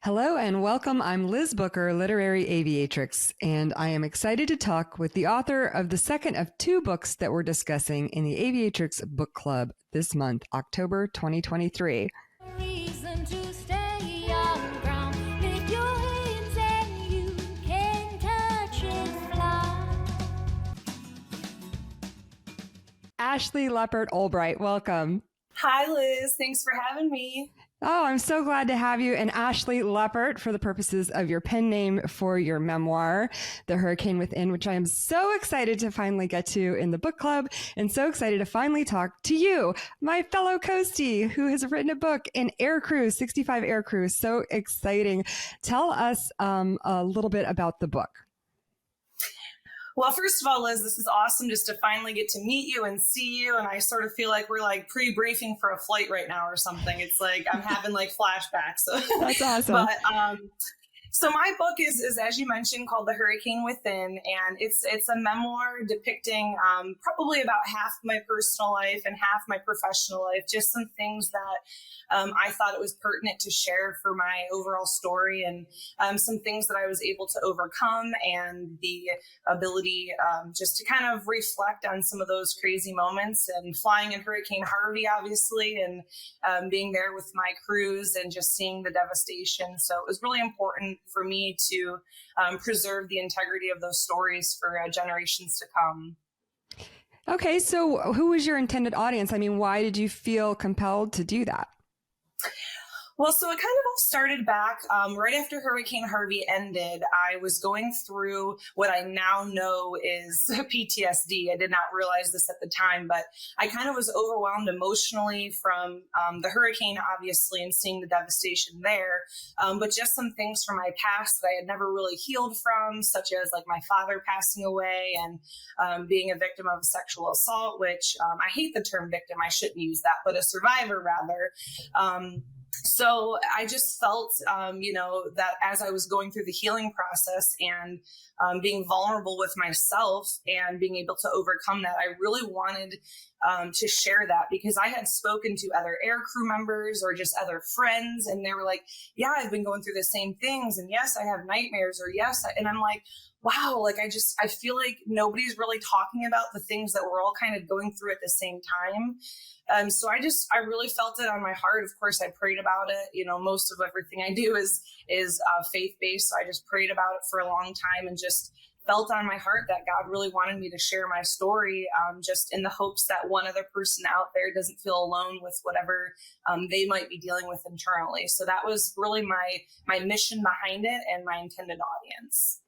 Hello and welcome. I'm Liz Booker, literary aviatrix, and I am excited to talk with the author of the second of two books that we're discussing in the Aviatrix Book Club this month, October 2023. Reason to stay on ground. Lift your hands and you can touch and fly. Ashlee Leppert Albright, welcome. Hi, Liz. Thanks for having me. Oh, I'm so glad to have you. And Ashlee Leppert, for the purposes of your pen name for your memoir, The Hurricane Within, which I am so excited to finally get to in the book club, and so excited to finally talk to you, my fellow coastie, who has written a book in air crew, 65 air crew. So exciting. Tell us a little bit about the book. Well, first of all, Liz, this is awesome just to finally get to meet you and see you. And I sort of feel like we're like pre-briefing for a flight right now or something. It's like I'm having like flashbacks. So. That's awesome. So my book is, as you mentioned, called The Hurricane Within, and it's a memoir depicting probably about half my personal life and half my professional life, just some things that I thought it was pertinent to share for my overall story, and some things that I was able to overcome, and the ability just to kind of reflect on some of those crazy moments, and flying in Hurricane Harvey, obviously, and being there with my crews and just seeing the devastation. So it was really important for me to preserve the integrity of those stories for generations to come. Okay, so who was your intended audience? I mean, why did you feel compelled to do that? Well, so it kind of all started back right after Hurricane Harvey ended. I was going through what I now know is PTSD. I did not realize this at the time, but I kind of was overwhelmed emotionally from the hurricane, obviously, and seeing the devastation there. But just some things from my past that I had never really healed from, such as like my father passing away and being a victim of sexual assault, which I hate the term victim. I shouldn't use that, but a survivor rather. So I just felt, that as I was going through the healing process and being vulnerable with myself and being able to overcome that, I really wanted to share that, because I had spoken to other air crew members or just other friends, and they were like, yeah, I've been going through the same things. And yes, I have nightmares, or yes. And I'm like, wow, like I feel like nobody's really talking about the things that we're all kind of going through at the same time. So I really felt it on my heart. Of course, I prayed about it. You know, most of everything I do is faith-based. So I just prayed about it for a long time and just felt on my heart that God really wanted me to share my story, just in the hopes that one other person out there doesn't feel alone with whatever they might be dealing with internally. So that was really my mission behind it and my intended audience.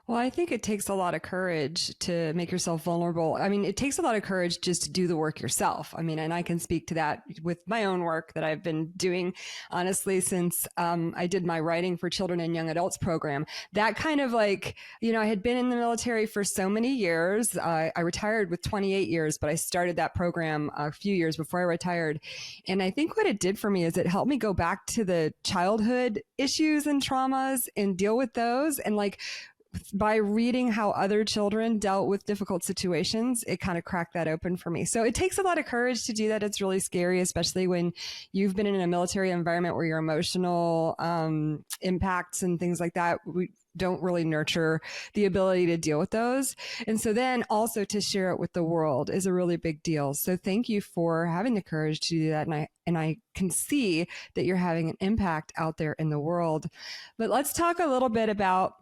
Well, I think it takes a lot of courage to make yourself vulnerable. I mean, it takes a lot of courage just to do the work yourself. I mean, and I can speak to that with my own work that I've been doing, honestly, since I did my writing for children and young adults program. That kind of like, I had been in the military for so many years. I retired with 28 years, but I started that program a few years before I retired. And I think what it did for me is it helped me go back to the childhood issues and traumas and deal with those. And like, by reading how other children dealt with difficult situations, it kind of cracked that open for me. So it takes a lot of courage to do that. It's really scary, especially when you've been in a military environment where your emotional impacts and things like that, we don't really nurture the ability to deal with those. And so then also to share it with the world is a really big deal. So thank you for having the courage to do that. And I can see that you're having an impact out there in the world. But let's talk a little bit about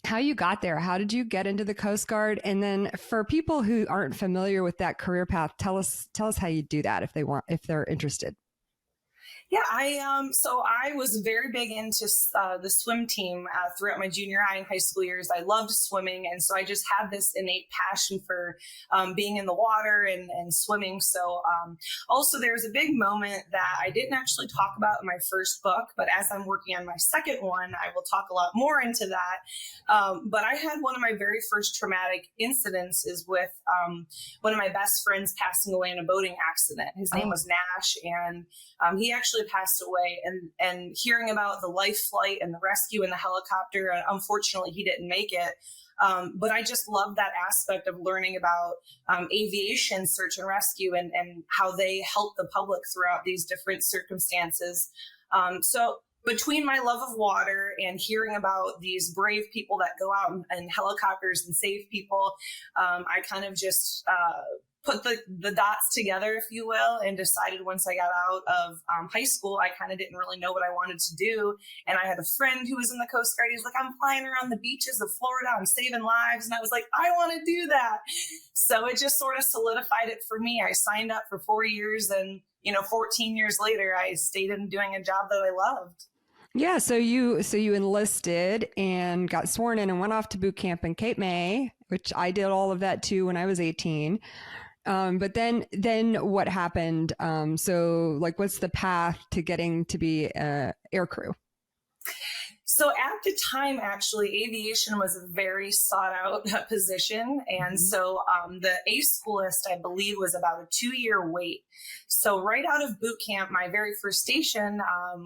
how you got there. How did you get into the Coast Guard? And then for people who aren't familiar with that career path, tell us how you do that if they're interested. Yeah, so I was very big into the swim team throughout my junior high and high school years. I loved swimming, and so I just had this innate passion for being in the water and swimming. So also there's a big moment that I didn't actually talk about in my first book, but as I'm working on my second one, I will talk a lot more into that. But I had one of my very first traumatic incidents is with one of my best friends passing away in a boating accident. His name was Nash, and he actually passed away, and hearing about the life flight and the rescue in the helicopter, unfortunately he didn't make it. But I just love that aspect of learning about aviation search and rescue and how they help the public throughout these different circumstances. So between my love of water and hearing about these brave people that go out in helicopters and save people, I kind of just put the dots together, if you will, and decided once I got out of high school, I kind of didn't really know what I wanted to do. And I had a friend who was in the Coast Guard. He's like, I'm flying around the beaches of Florida. I'm saving lives. And I was like, I want to do that. So it just sort of solidified it for me. I signed up for 4 years, and 14 years later, I stayed in doing a job that I loved. Yeah, so you enlisted and got sworn in and went off to boot camp in Cape May, which I did all of that too when I was 18. But then what happened? So like, what's the path to getting to be a air crew? So at the time, actually, aviation was a very sought out position. And so the ACE school list, I believe, was about a 2-year wait. So right out of boot camp, my very first station,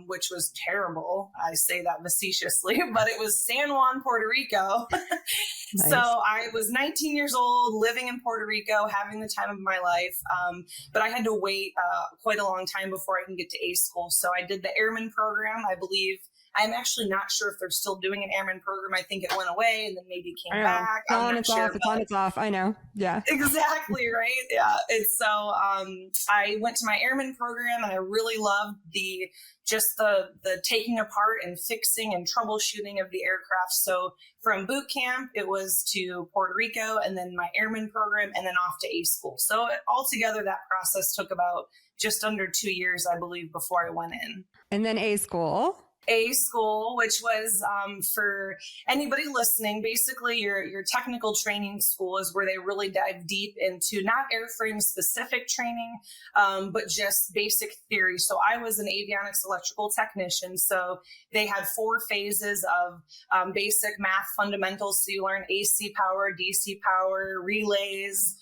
which was terrible, I say that facetiously, but it was San Juan, Puerto Rico. Nice. So I was 19 years old, living in Puerto Rico, having the time of my life. But I had to wait quite a long time before I can get to ACE school. So I did the airman program, I believe. I'm actually not sure if they're still doing an airman program. I think it went away and then maybe came back. It's on, it's off, it's on, it's off. I know. Yeah. Exactly, right? Yeah. And so I went to my airman program, and I really loved the taking apart and fixing and troubleshooting of the aircraft. So from boot camp, it was to Puerto Rico, and then my airman program, and then off to ACE school. So altogether, that process took about just under 2 years, I believe, before I went in. And then ACE school. ACE school, which was for anybody listening, basically your technical training school is where they really dive deep into not airframe specific training, but just basic theory. So I was an avionics electrical technician. So they had 4 phases of basic math fundamentals. So you learn AC power, DC power, relays,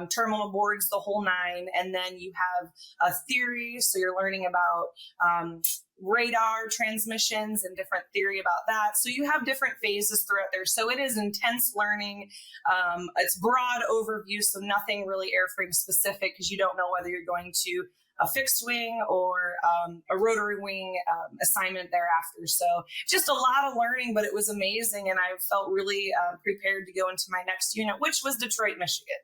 terminal boards, the whole 9. And then you have a theory. So you're learning about radar transmissions and different theory about that. So you have different phases throughout there. So it is intense learning. It's broad overview, so nothing really airframe specific, because you don't know whether you're going to a fixed wing or a rotary wing assignment thereafter. So just a lot of learning, but it was amazing. And I felt really prepared to go into my next unit, which was Detroit, Michigan.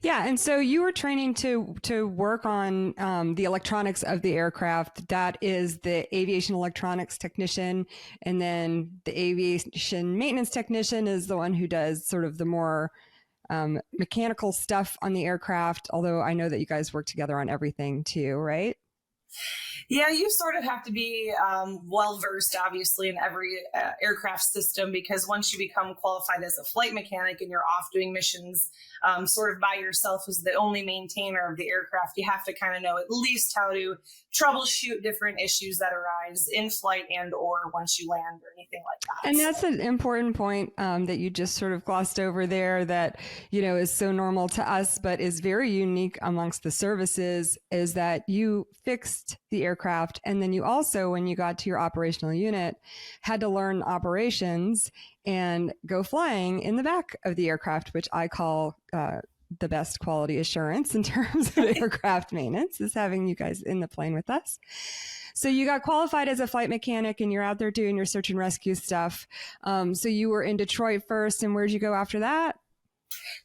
Yeah. And so you were training to work on the electronics of the aircraft. That is the aviation electronics technician. And then the aviation maintenance technician is the one who does sort of the more mechanical stuff on the aircraft. Although I know that you guys work together on everything too, right? Yeah, you sort of have to be well-versed, obviously, in every aircraft system, because once you become qualified as a flight mechanic and you're off doing missions sort of by yourself as the only maintainer of the aircraft, you have to kind of know at least how to troubleshoot different issues that arise in flight and or once you land or anything like that. And that's an important point that you just sort of glossed over there that, is so normal to us, but is very unique amongst the services, is that you fixed the aircraft. And then you also, when you got to your operational unit, had to learn operations and go flying in the back of the aircraft, which I call the best quality assurance in terms of aircraft maintenance, is having you guys in the plane with us. So you got qualified as a flight mechanic and you're out there doing your search and rescue stuff. So you were in Detroit first, and where'd you go after that?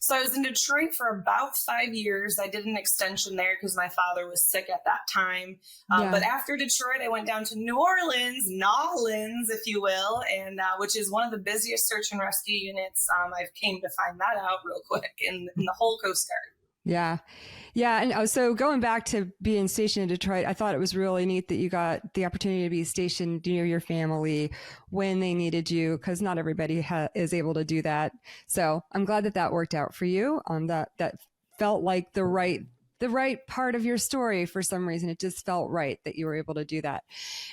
So I was in Detroit for about 5 years. I did an extension there because my father was sick at that time. But after Detroit, I went down to New Orleans, if you will, and which is one of the busiest search and rescue units. I've came to find that out real quick in the whole Coast Guard. Yeah. Yeah. And so going back to being stationed in Detroit, I thought it was really neat that you got the opportunity to be stationed near your family when they needed you, because not everybody is able to do that. So I'm glad that worked out for you. That felt like the right part of your story for some reason. It just felt right that you were able to do that.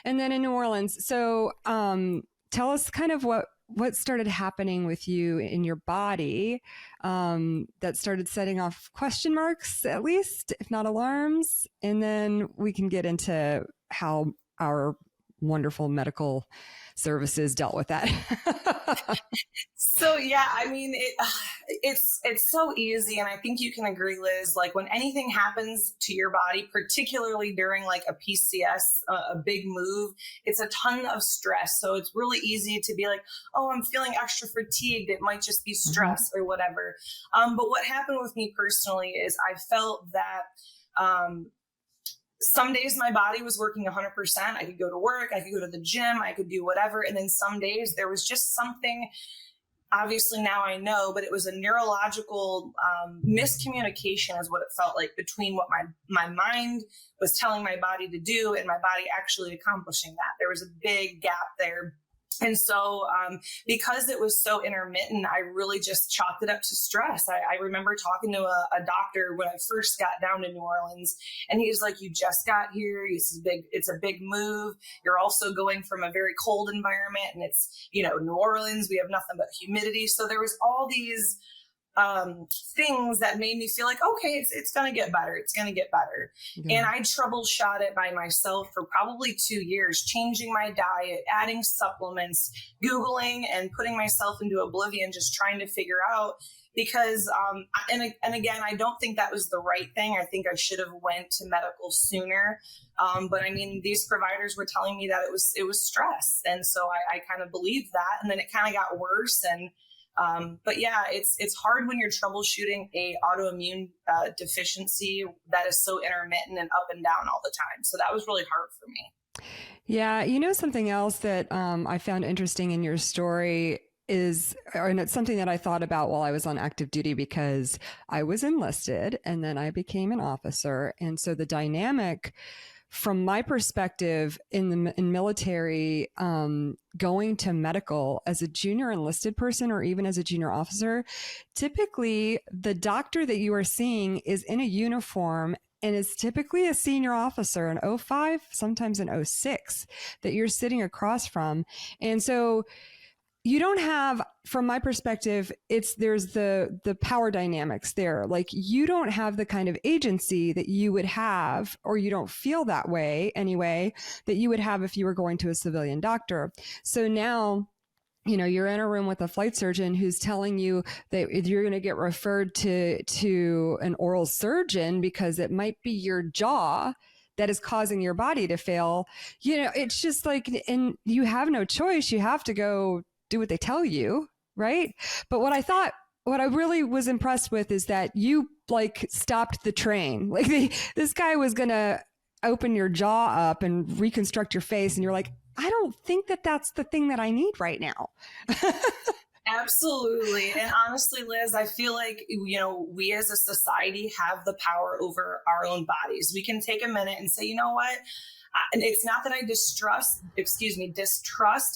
And then in New Orleans. So tell us kind of what started happening with you in your body that started setting off question marks, at least, if not alarms. And then we can get into how our wonderful medical services dealt with that. So yeah, I mean, it's so easy, and I think you can agree, Liz. Like when anything happens to your body, particularly during like a PCS, a big move, it's a ton of stress. So it's really easy to be like, oh, I'm feeling extra fatigued. It might just be stress or whatever. But what happened with me personally is I felt that. Some days my body was working 100%. I could go to work, I could go to the gym, I could do whatever. And then some days there was just something, obviously now I know, but it was a neurological miscommunication is what it felt like between what my mind was telling my body to do and my body actually accomplishing that. There was a big gap there. And so because it was so intermittent, I really just chalked it up to stress. I remember talking to a doctor when I first got down to New Orleans, and he was like, you just got here. It's a big move. You're also going from a very cold environment, and it's, New Orleans, we have nothing but humidity. So there was all these things that made me feel like, okay, it's going to get better. It's going to get better. Yeah. And I troubleshot it by myself for probably 2 years, changing my diet, adding supplements, Googling and putting myself into oblivion, just trying to figure out because, and again, I don't think that was the right thing. I think I should have went to medical sooner. But I mean, these providers were telling me that it was stress. And so I kind of believed that, and then it kind of got worse. And but yeah, it's hard when you're troubleshooting a autoimmune deficiency that is so intermittent and up and down all the time. So that was really hard for me. Yeah. Something else that I found interesting in your story and it's something that I thought about while I was on active duty because I was enlisted and then I became an officer. And so the dynamic from my perspective in military, going to medical as a junior enlisted person or even as a junior officer, typically the doctor that you are seeing is in a uniform and is typically a senior officer, an 05, sometimes an 06 that you're sitting across from. And so you don't have, from my perspective, there's the power dynamics there. Like you don't have the kind of agency that you would have, or you don't feel that way anyway, that you would have if you were going to a civilian doctor. So now, you're in a room with a flight surgeon who's telling you that you're going to get referred to an oral surgeon because it might be your jaw that is causing your body to fail. It's just like, and you have no choice. You have to go do what they tell you, right? But what I really was impressed with is that you stopped the train. Like this guy was going to open your jaw up and reconstruct your face. And you're like, I don't think that that's the thing that I need right now. Absolutely. And honestly, Liz, I feel like, we as a society have the power over our own bodies. We can take a minute and say, you know what? And it's not that I distrust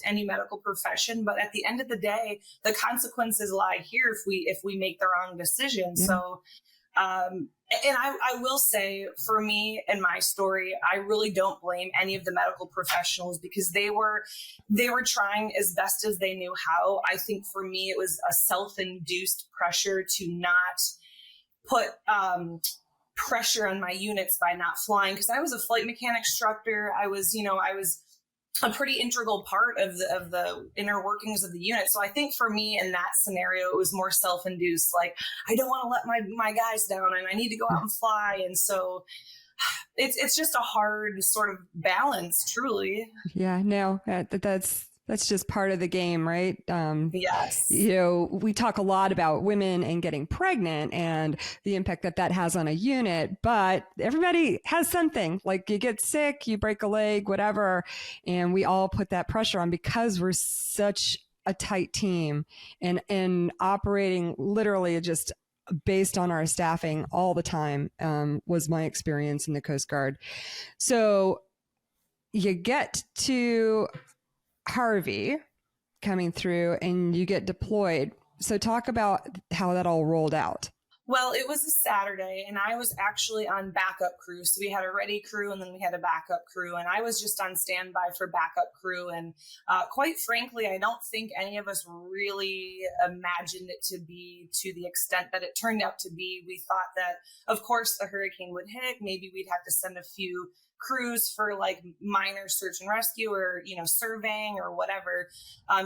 any medical profession, but at the end of the day, the consequences lie here if we make the wrong decision. Yeah. So, and I will say for me and my story, I really don't blame any of the medical professionals because they were trying as best as they knew how. I think for me, it was a self-induced pressure to not put, pressure on my units by not flying because I was a flight mechanic instructor. I was a pretty integral part of the inner workings of the unit. So I think for me in that scenario, it was more self-induced. Like I don't want to let my guys down and I need to go out and fly. And so it's just a hard sort of balance, truly. Yeah, no, that's just part of the game, right? Yes. We talk a lot about women and getting pregnant and the impact that has on a unit, but everybody has something. Like you get sick, you break a leg, whatever, and we all put that pressure on because we're such a tight team and operating literally just based on our staffing all the time was my experience in the Coast Guard. So you get to Harvey coming through and you get deployed. So talk about how that all rolled out. Well, it was a Saturday and I was actually on backup crew. So we had a ready crew and then we had a backup crew and I was just on standby for backup crew. And quite frankly, I don't think any of us really imagined it to be to the extent that it turned out to be. We thought that, of course, the hurricane would hit. Maybe we'd have to send a few crews for like minor search and rescue or, you know, surveying or whatever.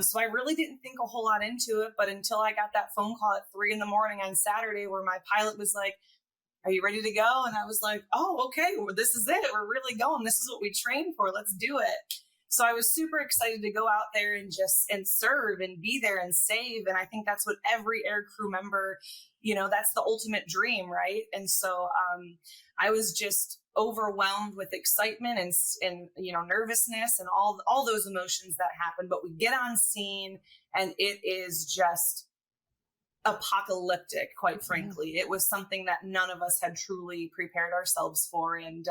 So I really didn't think a whole lot into it, but until I got that phone call at 3 a.m. on Saturday where my pilot was like, "Are you ready to go?" And I was like, "Oh, okay, well, this is it. We're really going. This is what we trained for. Let's do it." So I was super excited to go out there and serve and be there and save. And I think that's what every air crew member, you know, that's the ultimate dream, right? And so I was just overwhelmed with excitement and you know, nervousness and all those emotions that happen. But we get on scene and it is just apocalyptic, quite frankly. It was something that none of us had truly prepared ourselves for. And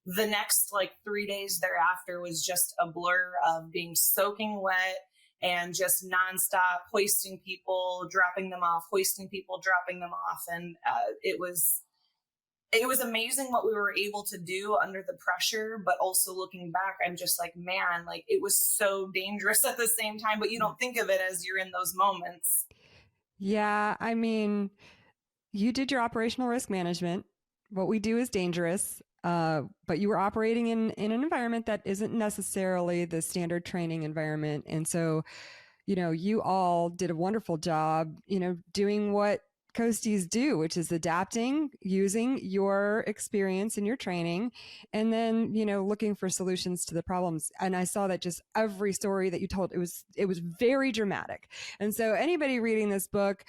the next like 3 days thereafter was just a blur of being soaking wet and just nonstop hoisting people, dropping them off, hoisting people, dropping them off. And it was amazing what we were able to do under the pressure, but also looking back, I'm just like, man, like it was so dangerous at the same time, but you don't think of it as you're in those moments. Yeah, I mean, you did your operational risk management. What we do is dangerous, but you were operating in an environment that isn't necessarily the standard training environment. And so, you know, you all did a wonderful job, you know, doing what coasties do, which is adapting, using your experience and your training, and then, you know, looking for solutions to the problems. And I saw that just every story that you told, it was very dramatic. And so anybody reading this book,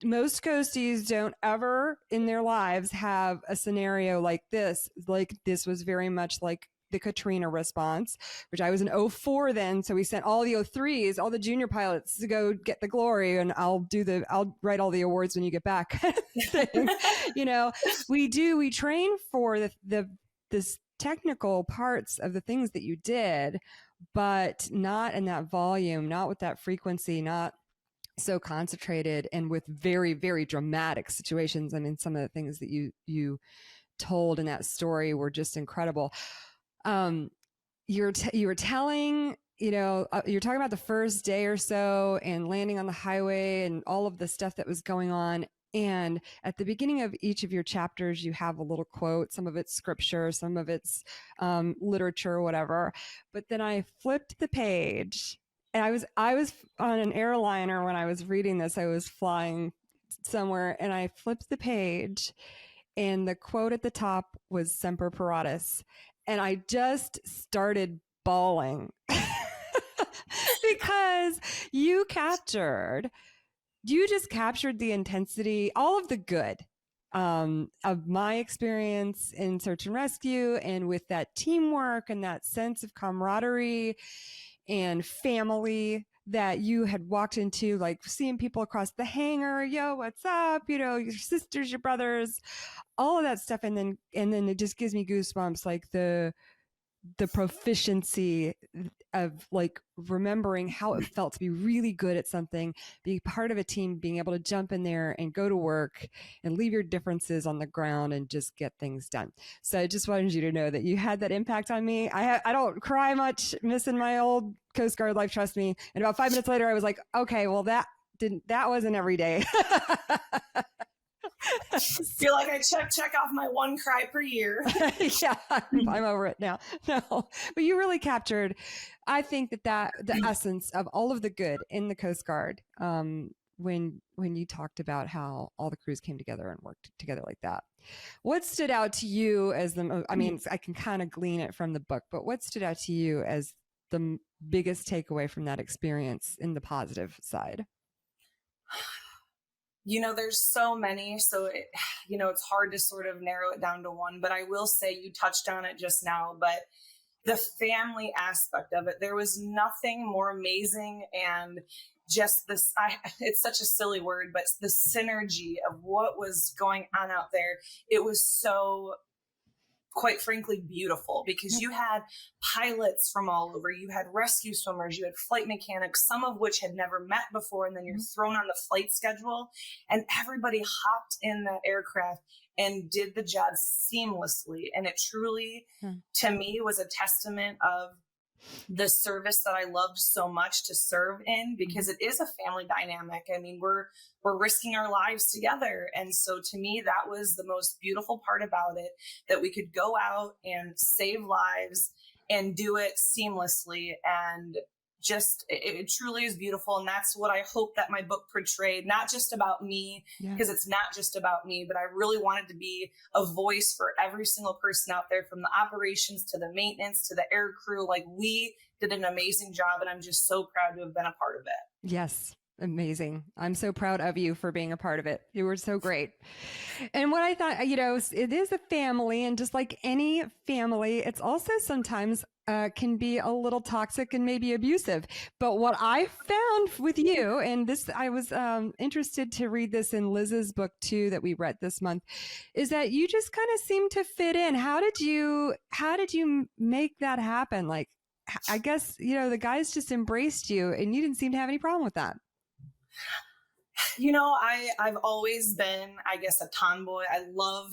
most coasties don't ever in their lives have a scenario like this. Like this was very much like the Katrina response, which I was an 04 then. So we sent all the 03s, all the junior pilots to go get the glory, and I'll write all the awards when you get back. You know, we train for this technical parts of the things that you did, but not in that volume, not with that frequency, not so concentrated, and with very, very dramatic situations. I mean, some of the things that you told in that story were just incredible. You were telling, you know, you're talking about the first day or so and landing on the highway and all of the stuff that was going on. And at the beginning of each of your chapters, you have a little quote. Some of it's scripture, some of it's literature, or whatever. But then I flipped the page, and I was on an airliner when I was reading this. I was flying somewhere, and I flipped the page, and the quote at the top was "Semper Paratus." And I just started bawling because you just captured the intensity, all of the good of my experience in search and rescue, and with that teamwork and that sense of camaraderie and family that you had walked into, like seeing people across the hangar, yo, what's up? You know, your sisters, your brothers, all of that stuff. And then it just gives me goosebumps, like the proficiency of like remembering how it felt to be really good at something, be part of a team, being able to jump in there and go to work and leave your differences on the ground and just get things done. So I just wanted you to know that you had that impact on me. I don't cry much missing my old Coast Guard life, trust me. And about 5 minutes later, I was like, okay, well that wasn't every day. Feel like I check off my one cry per year. Yeah, I'm over it now. No, but you really captured, I think that the essence of all of the good in the Coast Guard, when you talked about how all the crews came together and worked together like that. What stood out to you as I mean, I can kind of glean it from the book, but what stood out to you as the biggest takeaway from that experience in the positive side? You know, there's so many, so you know, it's hard to sort of narrow it down to one, but I will say, you touched on it just now, but the family aspect of it, there was nothing more amazing, and just this, it's such a silly word, but the synergy of what was going on out there, it was so, quite frankly, beautiful, because you had pilots from all over, you had rescue swimmers, you had flight mechanics, some of which had never met before, and then you're thrown on the flight schedule, and everybody hopped in that aircraft and did the job seamlessly. And it truly, to me, was a testament of the service that I loved so much to serve in, because it is a family dynamic. I mean, we're risking our lives together. And so to me, that was the most beautiful part about it, that we could go out and save lives and do it seamlessly. And just, it truly is beautiful. And that's what I hope that my book portrayed, not just about me, because it's not just about me, but I really wanted to be a voice for every single person out there, from the operations to the maintenance to the air crew. Like, we did an amazing job, and I'm just so proud to have been a part of it. Yes. Amazing. I'm so proud of you for being a part of it. You were so great. And what I thought, it is a family, and just like any family, it's also sometimes can be a little toxic and maybe abusive. But what I found with you, and this, I was interested to read this in Liz's book too, that we read this month, is that you just kind of seem to fit in. How did you make that happen? Like, I guess, the guys just embraced you, and you didn't seem to have any problem with that. I've always been, I guess, a tomboy. I love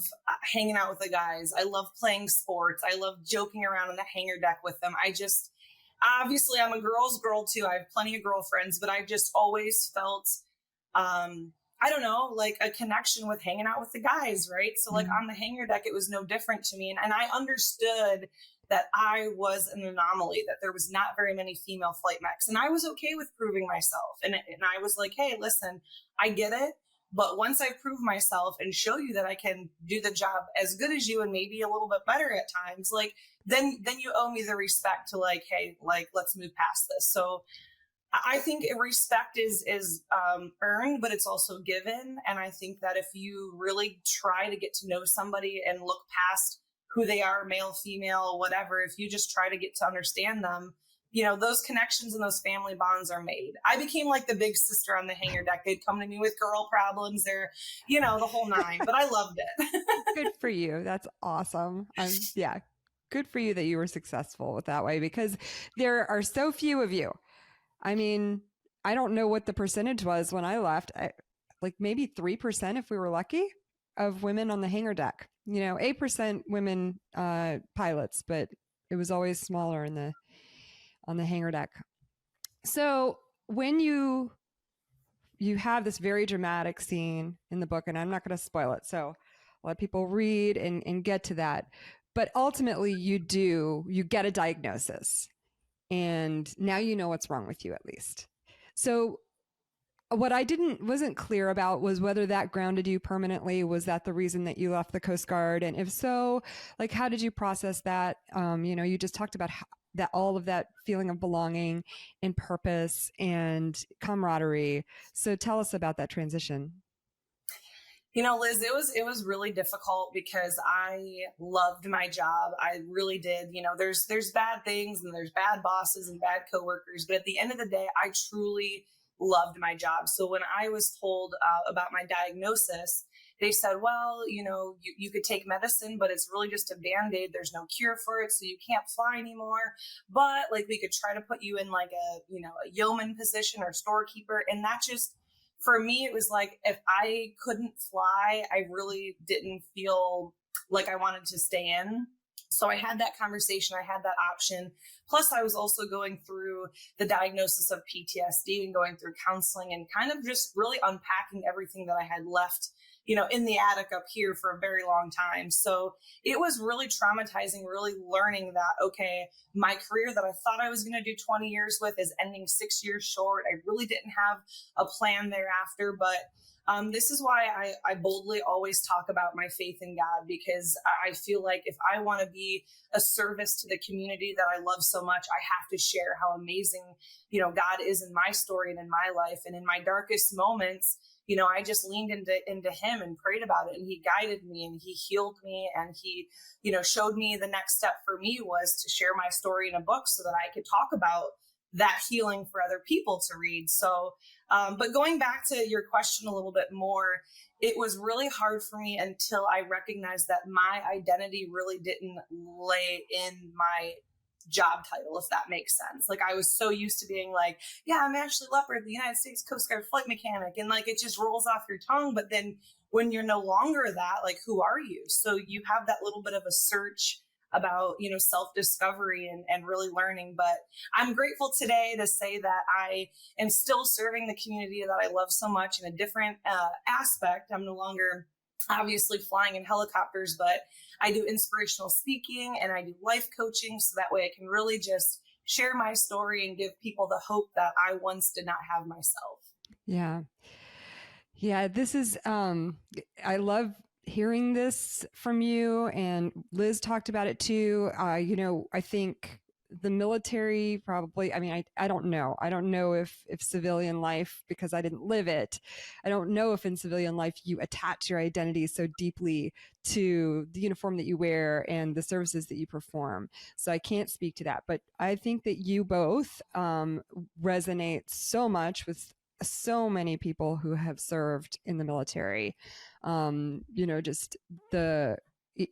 hanging out with the guys. I love playing sports. I love joking around on the hangar deck with them. Obviously, I'm a girl's girl too. I have plenty of girlfriends, but I've just always felt, I don't know, like a connection with hanging out with the guys, right? So like on the hangar deck, it was no different to me. And I understood that I was an anomaly, that there was not very many female flight mechs. And I was okay with proving myself. And I was like, hey, listen, I get it. But once I prove myself and show you that I can do the job as good as you, and maybe a little bit better at times, like, then you owe me the respect to, like, hey, like, let's move past this. So I think respect is earned, but it's also given. And I think that if you really try to get to know somebody and look past who they are, male, female, whatever, if you just try to get to understand them, those connections and those family bonds are made. I became like the big sister on the hangar deck. They'd come to me with girl problems. They're, the whole nine, but I loved it. Good for you. That's awesome. Good for you that you were successful with that way, because there are so few of you. I mean, I don't know what the percentage was when I left. Like maybe 3% if we were lucky of women on the hangar deck. 8% women pilots, but it was always smaller on the hangar deck. So when you have this very dramatic scene in the book, and I'm not going to spoil it, so let people read and get to that. But ultimately, you get a diagnosis, and now you know what's wrong with you, at least. So what I wasn't clear about was whether that grounded you permanently. Was that the reason that you left the Coast Guard? And if so, like, how did you process that? You just talked about that, all of that feeling of belonging and purpose and camaraderie. So tell us about that transition. Liz, it was really difficult because I loved my job. I really did. There's bad things, and there's bad bosses and bad coworkers, but at the end of the day, I truly loved my job. So when I was told about my diagnosis, they said, well, you could take medicine, but it's really just a Band-Aid. There's no cure for it, so you can't fly anymore. But like, we could try to put you in like a yeoman position or storekeeper. And that just, for me, it was like, if I couldn't fly, I really didn't feel like I wanted to stay in. So I had that conversation. I had that option. Plus, I was also going through the diagnosis of PTSD and going through counseling and kind of just really unpacking everything that I had left, in the attic up here for a very long time. So it was really traumatizing, really learning that, okay, my career that I thought I was going to do 20 years with is ending 6 years short. I really didn't have a plan thereafter, but this is why I boldly always talk about my faith in God, because I feel like if I want to be a service to the community that I love so much, I have to share how amazing, God is in my story and in my life. And in my darkest moments, I just leaned into him and prayed about it, and he guided me and he healed me, and he, showed me the next step for me was to share my story in a book so that I could talk about that healing for other people to read. So, but going back to your question a little bit more, it was really hard for me until I recognized that my identity really didn't lay in my job title, if that makes sense. Like, I was so used to being like, yeah, I'm Ashlee Leppert, the United States Coast Guard flight mechanic. And like, it just rolls off your tongue. But then when you're no longer that, like, who are you? So you have that little bit of a search about, self-discovery and really learning. But I'm grateful today to say that I am still serving the community that I love so much in a different aspect. I'm no longer obviously flying in helicopters, but I do inspirational speaking and I do life coaching. So that way I can really just share my story and give people the hope that I once did not have myself. Yeah. Yeah. This is, I love hearing this from you, and Liz talked about it too. I think the military probably, I mean, I don't know. I don't know if civilian life, because I didn't live it, I don't know if in civilian life you attach your identity so deeply to the uniform that you wear and the services that you perform. So I can't speak to that, but I think that you both resonate so much with so many people who have served in the military. Just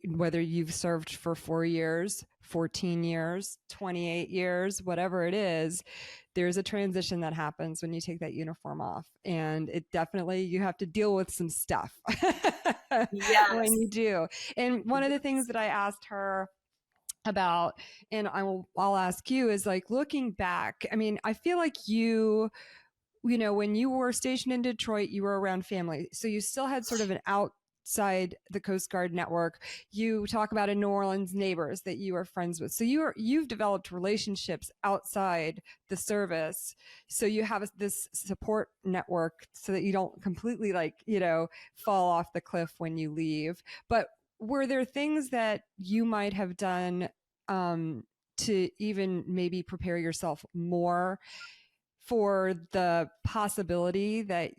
whether you've served for 4 years, 14 years, 28 years, whatever it is, there's a transition that happens when you take that uniform off. And it definitely, you have to deal with some stuff Yes. when you do. And one of the things that I asked her about, and I'll ask you, is like, looking back, I mean, I feel like when you were stationed in Detroit, you were around family. So you still had sort of an outside the Coast Guard network. You talk about in New Orleans neighbors that you are friends with. So you've developed relationships outside the service. So you have this support network so that you don't completely fall off the cliff when you leave. But were there things that you might have done to even maybe prepare yourself more for the possibility that,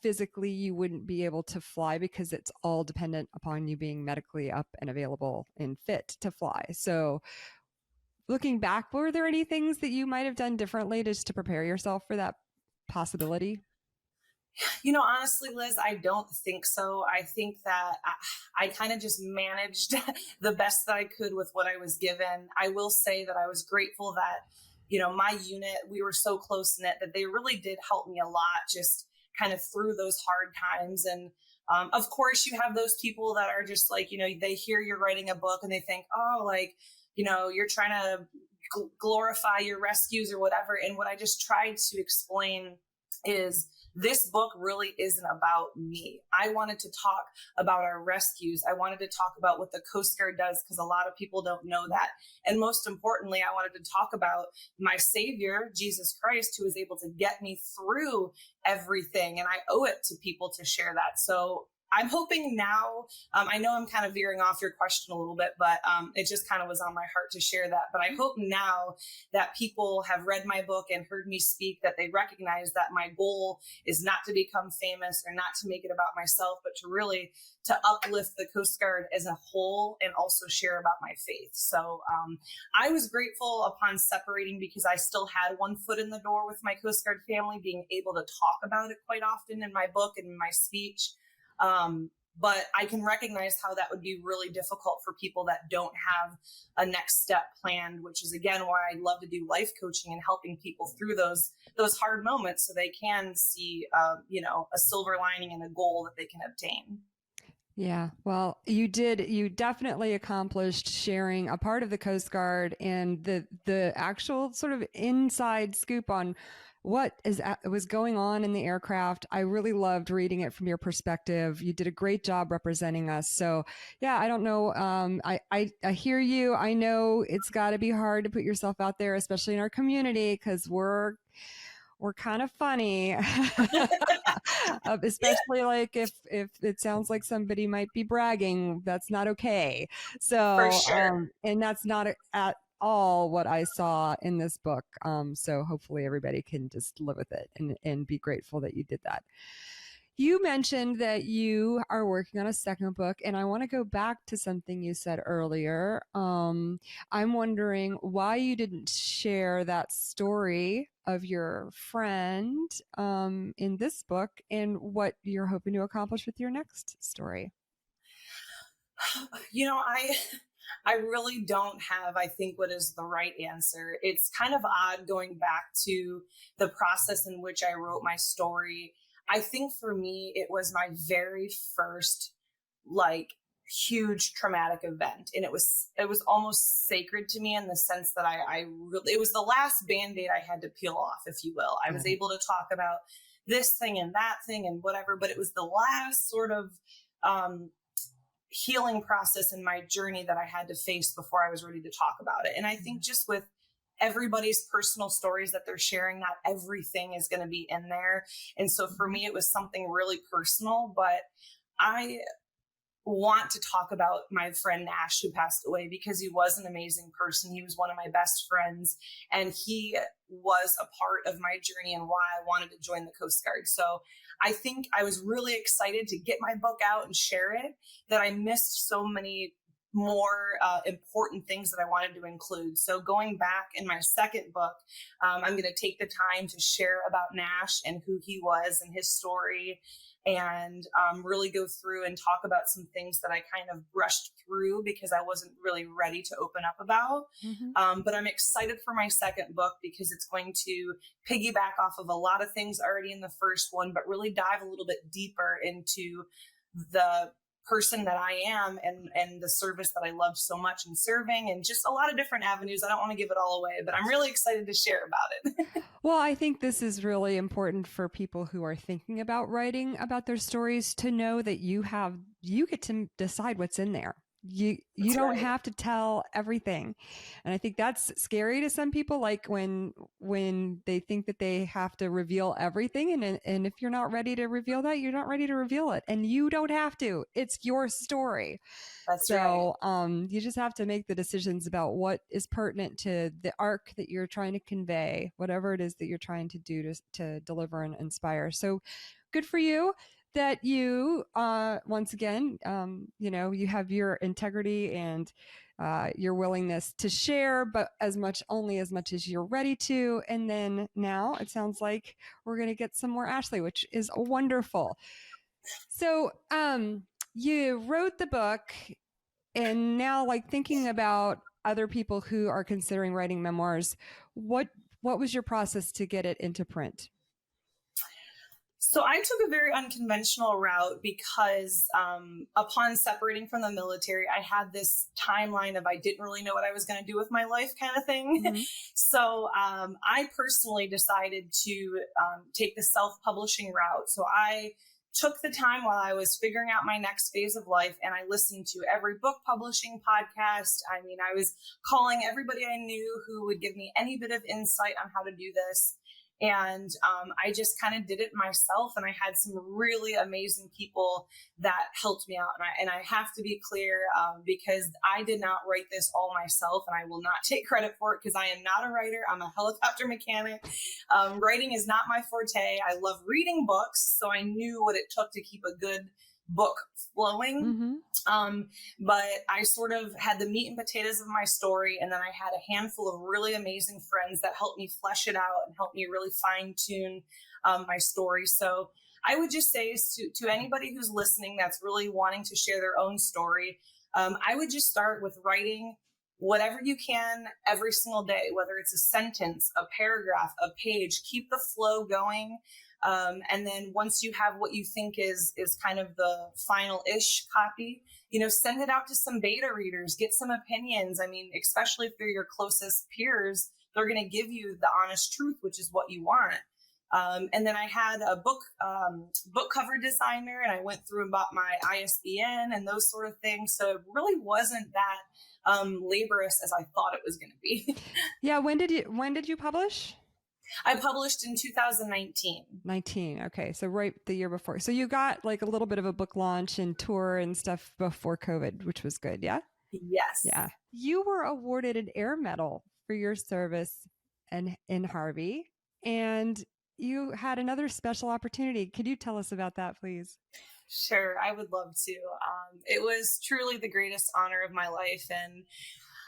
physically you wouldn't be able to fly, because it's all dependent upon you being medically up and available and fit to fly? So looking back, were there any things that you might have done differently just to prepare yourself for that possibility? Honestly, Liz, I don't think so. I think that I kind of just managed the best that I could with what I was given. I will say that I was grateful that my unit, we were so close knit that they really did help me a lot, just kind of through those hard times. And of course, you have those people that are just like, they hear you're writing a book and they think, oh, you're trying to glorify your rescues or whatever. And what I just tried to explain is, this book really isn't about me. I wanted to talk about our rescues. I wanted to talk about what the Coast Guard does, because a lot of people don't know that. And most importantly, I wanted to talk about my Savior, Jesus Christ, who was able to get me through everything. And I owe it to people to share that. So I'm hoping now, I know I'm kind of veering off your question a little bit, but it just kind of was on my heart to share that. But I hope now that people have read my book and heard me speak, that they recognize that my goal is not to become famous or not to make it about myself, but to really to uplift the Coast Guard as a whole and also share about my faith. So I was grateful upon separating, because I still had one foot in the door with my Coast Guard family, being able to talk about it quite often in my book and in my speech. But I can recognize how that would be really difficult for people that don't have a next step planned, which is again why I love to do life coaching and helping people through those hard moments so they can see a silver lining and a goal that they can obtain. Yeah, well, you definitely accomplished sharing a part of the Coast Guard and the actual sort of inside scoop on what was going on in the aircraft. I really loved reading it from your perspective. You did a great job representing us. So yeah, I don't know. I hear you. I know it's got to be hard to put yourself out there, especially in our community, because we're kind of funny, especially like if it sounds like somebody might be bragging, that's not okay. So, For sure. and that's not at all what I saw in this book. So hopefully everybody can just live with it and be grateful that you did that. You mentioned that you are working on a second book, and I want to go back to something you said earlier. I'm wondering why you didn't share that story of your friend in this book, and what you're hoping to accomplish with your next story. I really don't have, I think, what is the right answer. It's kind of odd going back to the process in which I wrote my story. I think for me, it was my very first huge traumatic event, and it was almost sacred to me in the sense that I really, it was the last band-aid I had to peel off, if you will. I was able to talk about this thing and that thing and whatever, but it was the last sort of healing process in my journey that I had to face before I was ready to talk about it. And I think just with everybody's personal stories that they're sharing, not everything is going to be in there. And so for me, it was something really personal, but I want to talk about my friend Nash, who passed away, because he was an amazing person. He was one of my best friends, and he was a part of my journey and why I wanted to join the Coast Guard. So I think I was really excited to get my book out and share it, that I missed so many more important things that I wanted to include. So going back in my second book, I'm going to take the time to share about Nash and who he was and his story, and really go through and talk about some things that I kind of brushed through because I wasn't really ready to open up about. But I'm excited for my second book because it's going to piggyback off of a lot of things already in the first one, but really dive a little bit deeper into the person that I am and the service that I loved so much in serving, and just a lot of different avenues. I don't want to give it all away, but I'm really excited to share about it. Well, I think this is really important for people who are thinking about writing about their stories to know that you get to decide what's in there. You don't have to tell everything. And I think that's scary to some people, like when they think that they have to reveal everything. And if you're not ready to reveal that, you're not ready to reveal it. And you don't have to. It's your story. That's right. You just have to make the decisions about what is pertinent to the arc that you're trying to convey, whatever it is that you're trying to do to deliver and inspire. So good for you that you, once again, you have your integrity and your willingness to share, but only as much as you're ready to. And then now it sounds like we're going to get some more Ashlee, which is wonderful. So you wrote the book, and now, like, thinking about other people who are considering writing memoirs, what was your process to get it into print? So I took a very unconventional route because upon separating from the military, I had this timeline of I didn't really know what I was going to do with my life kind of thing. Mm-hmm. So I personally decided to take the self-publishing route. So I took the time while I was figuring out my next phase of life, and I listened to every book publishing podcast. I mean, I was calling everybody I knew who would give me any bit of insight on how to do this. And I just kind of did it myself, and I had some really amazing people that helped me out. And I have to be clear, because I did not write this all myself, and I will not take credit for it because I am not a writer. I'm a helicopter mechanic. Writing is not my forte. I love reading books, so I knew what it took to keep a good book flowing. Mm-hmm. But I sort of had the meat and potatoes of my story, and then I had a handful of really amazing friends that helped me flesh it out and helped me really fine tune my story. So I would just say to anybody who's listening that's really wanting to share their own story, I would just start with writing whatever you can every single day, whether it's a sentence, a paragraph, a page. Keep the flow going. And then once you have what you think is kind of the final-ish copy, send it out to some beta readers, get some opinions. I mean, especially if they're your closest peers, they're going to give you the honest truth, which is what you want. And then I had a book cover designer, and I went through and bought my ISBN and those sort of things. So it really wasn't that laborious as I thought it was going to be. Yeah. When did you publish? I published in 2019. 19. Okay. So right the year before. So you got like a little bit of a book launch and tour and stuff before COVID, which was good. Yeah. Yes. Yeah. You were awarded an Air Medal for your service in Harvey, and you had another special opportunity. Could you tell us about that, please? Sure. I would love to. It was truly the greatest honor of my life. And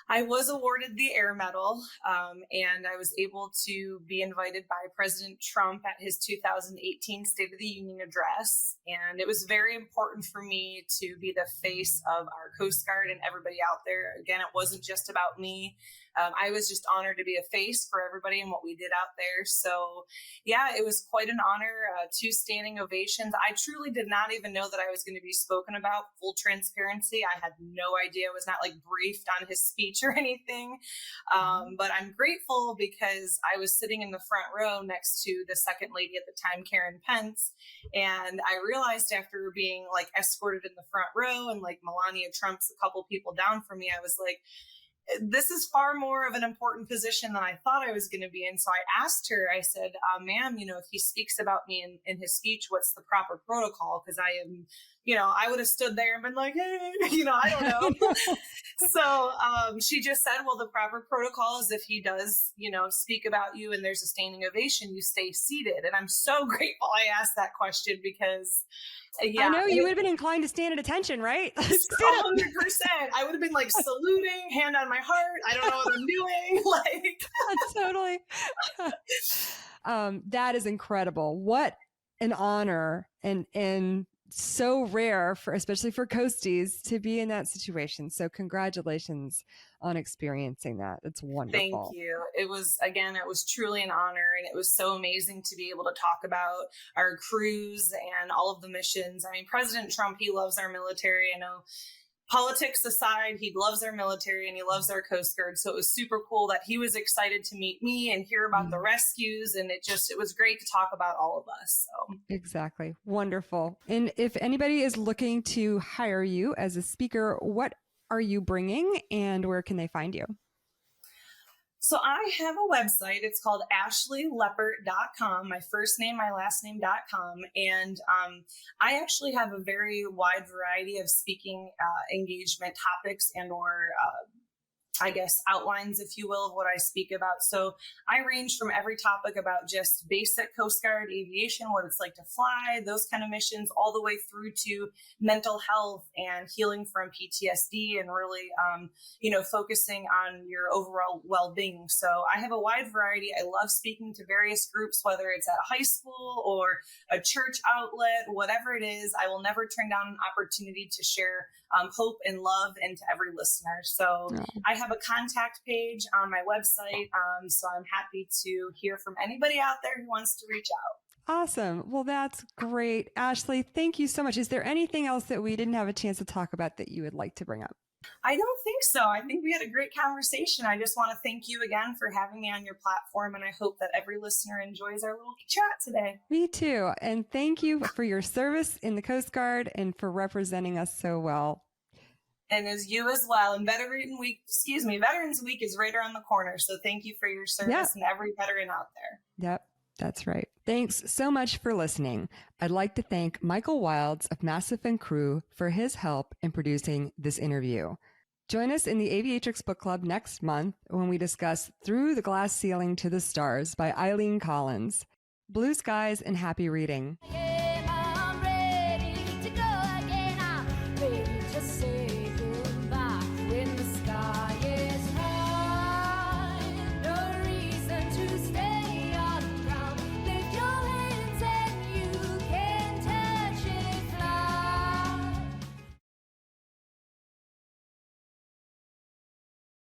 I was awarded the Air Medal, and I was able to be invited by President Trump at his 2018 State of the Union address. And it was very important for me to be the face of our Coast Guard and everybody out there. Again, it wasn't just about me. I was just honored to be a face for everybody and what we did out there. So yeah, it was quite an honor. 2 standing ovations. I truly did not even know that I was going to be spoken about. Full transparency, I had no idea. I was not like briefed on his speech or anything. But I'm grateful because I was sitting in the front row next to the second lady at the time, Karen Pence. And I realized after being like escorted in the front row and like Melania Trump's a couple people down from me, I was like, this is far more of an important position than I thought I was going to be in. So I asked her, I said, ma'am, if he speaks about me in his speech, what's the proper protocol? Because I am, I would have stood there and been like, hey, I don't know. So she just said, well, the proper protocol is if he does, speak about you and there's a standing ovation, you stay seated. And I'm so grateful I asked that question because I know you would have been inclined to stand at attention, right? 100%. I would have been like saluting, hand on my heart. I don't know what I'm doing. Totally. That is incredible. What an honor and so rare especially for coasties to be in that situation. So congratulations on experiencing that. It's wonderful. Thank you. It was truly an honor, and it was so amazing to be able to talk about our cruise and all of the missions. I mean, President Trump, he loves our military. I know, politics aside, he loves our military and he loves our Coast Guard. So it was super cool that he was excited to meet me and hear about the rescues. And it was great to talk about all of us. So exactly. Wonderful. And if anybody is looking to hire you as a speaker, what are you bringing and where can they find you? So I have a website. It's called AshleeLeppert.com, my first name, my last name.com. And I actually have a very wide variety of speaking engagement topics and or I guess, outlines, if you will, of what I speak about. So I range from every topic about just basic Coast Guard aviation, what it's like to fly, those kind of missions, all the way through to mental health and healing from PTSD and really, focusing on your overall well-being. So I have a wide variety. I love speaking to various groups, whether it's at a high school or a church outlet, whatever it is. I will never turn down an opportunity to share hope and love into every listener. So I have a contact page on my website. So I'm happy to hear from anybody out there who wants to reach out. Awesome. Well, that's great. Ashlee, thank you so much. Is there anything else that we didn't have a chance to talk about that you would like to bring up? I don't think so. I think we had a great conversation. I just want to thank you again for having me on your platform, and I hope that every listener enjoys our little chat today. Me too. And thank you for your service in the Coast Guard and for representing us so well. And as you as well. And Veterans Week is right around the corner. So thank you for your service and every veteran out there. Yep. That's right. Thanks so much for listening. I'd like to thank Michael Wilds of Massive and Crew for his help in producing this interview. Join us in the Aviatrix Book Club next month when we discuss Through the Glass Ceiling to the Stars by Eileen Collins. Blue skies and happy reading.